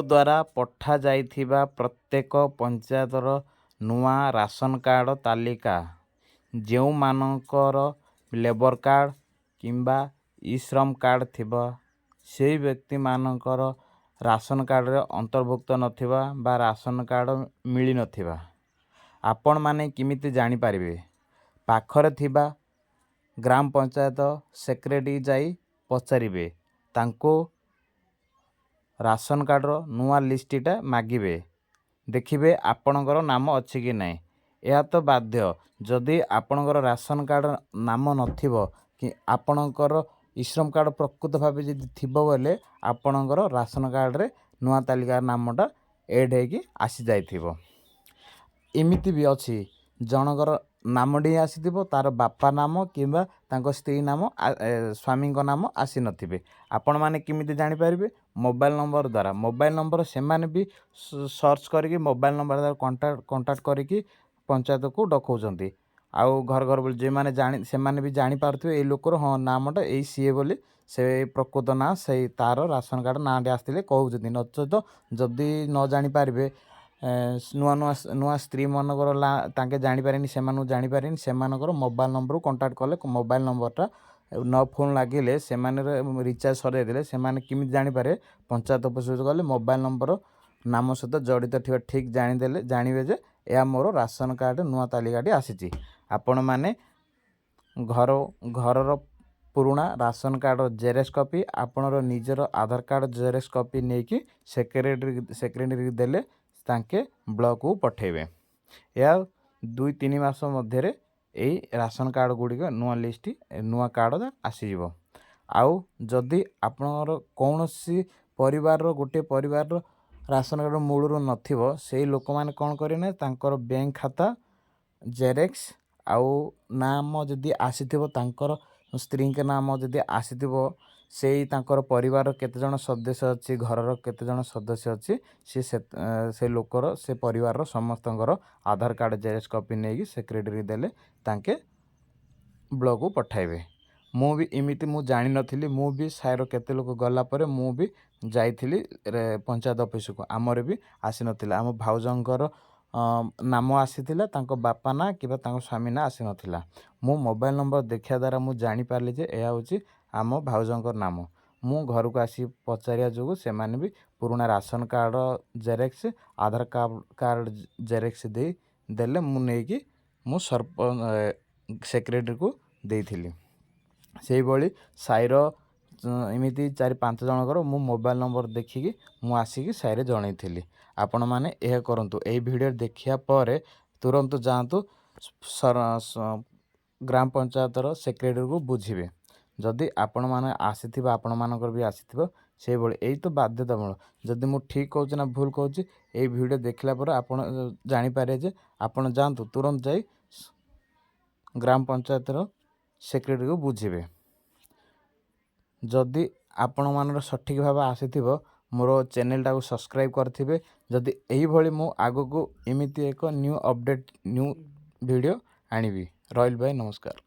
द्वारा पठा जाइथिबा प्रत्येक पंचायतर नुआ राशन कार्ड तालिका जेउ मानकर लेबर कार्ड किंबा ई श्रम कार्ड थिबा सेई व्यक्ति मानकर राशन कार्ड रे अंतर्भुक्त नथिबा बा राशन कार्ड मिली नथिबा आपण माने किमिति जानि पारिबे पाखरे थिबा ग्राम पंचायत सेक्रेटरी जाई पचारिबे तांको राशन कार्ड रो नुआ लिस्टटा मागिबे देखिबे आपणकर नाम अछि कि नाही यह तो बाध्य जदि आपणकर राशन कार्ड नाम नथिबो कि आपणकर ईश्रम कार्ड प्रकृत भाव जदि थिबो बोले आपणकर राशन कार्ड रे नुआ तालिका नामटा एड हेकी आसी जाइथिबो एमिति भी अछि जनकर नामडी आसीथिबो तार बापा नाम किंबा तांको स्त्री नाम स्वामी नाम आसी नथिबे आपण माने किमिति जानि पारिबे मोबाइल नंबर द्वारा मोबाइल नंबर से माने भी सर्च करके मोबाइल नंबर द्वारा कांटेक्ट करके पंचायत को डकौचंती आउ घर घर बोली जे माने जानि से माने भी जानि पारथिबे ए लोकर हाँ नामटा एई सीए बोली से प्रकृत ना से तार राशन कार्ड नाटी आसथिले कहउचंती नचेत जदि न जानि पारिबे नुआ नुआ नुआ स्त्री मनकर तांके जानि पारेनी सेमानु जानि पारेनी सेमानकर मोबाइल नंबर को कांटेक्ट कले मोबाइल नंबरटा न फोन लागिले सेमाने रिचार्ज सरै देले सेमाने किमिति जानि पारे पंचायत ऑफिस गले मोबाइल नंबर नाम सहित जड़ित थिबा ठीक जानि देले जानिबे जे या मोर राशन कार्ड नुआ तालिकाटी आसीची आपण माने घरर पुराना राशन कार्ड जेरेक्स कॉपी आपणर निजर आधार कार्ड जेरेक्स कॉपी नेकी सेक्रेटरी देले तांके ब्लॉक को पठेबे या 2-3 मास मध्य यही राशन कार्ड गुड़िक नुआ लिस्ट नुआ कार्ड आसीजिवो आउ जदि आपणर कौनसी परिवार गोटे परिवार राशन कार्ड मूलर नथिबो सेई लोक माने कोन करेने तांकर बैंक खाता जेरेक्स आउ नाम जदि आसीथिबो तांकर स्त्री के नाम जदि आसीथिबो सेई तांकर परिवार केते जण सदस्य अछि घरर केते जण सदस्य अछि से लोकर से परिवार समस्तଙ୍କର आधार कार्ड जेरेक्स कॉपी नेकी सेक्रेटरी देले तांके ब्लॉक को पठाइबे मु भी इमिति मु जानि नथिली मु भी साइर केते लोक गला परे मु भी जाइथिली पंचायत ऑफिस को आमरे भी आसी नथिला आम भाउजंकर नाम आसीथिला तांको बापा ना किबा तांको स्वामी ना आसी नथिला मु मोबाइल नंबर देखिया द्वारा मु जानि पारली जे एया होची आम भाउजंकर नाम मु घर को आसी पचारिया जोगु से माने भी पुराना राशन कार्ड जेरेक्स आधार कार्ड जेरेक्स दे देले मु नेकी मु सेक्रेटरी को देइथिली सेही बळी साइर एमिति 4-5 जनकर मु मोबाइल नंबर देखिकी मु आसिकी साइरे जणैथिली आपण माने एह करंतु एई वीडियो देखिया परे तुरंत जांतु ग्राम पंचायतर सेक्रेटरी को बुझिबे जदि आपण माने आसीथिबा आपण मानकर भी आसीथिबो सेही बळी एई तो बाध्यतामूलक जदि मु ठीक कहूची ना भूल कहूची एई वीडियो देखला पर आपण जानि पारे जे आपण जांतु तुरंत जाई ग्राम पंचायतर सेक्रेटरी को बुझिबे जदि आपण मानर सठिक भाव आसीथिबो मोर चैनल को सब्सक्राइब करथिबे जदि एही भली मु आगो को एमिति एक न्यू अपडेट न्यू वीडियो आनिबी रॉयल भाई नमस्कार।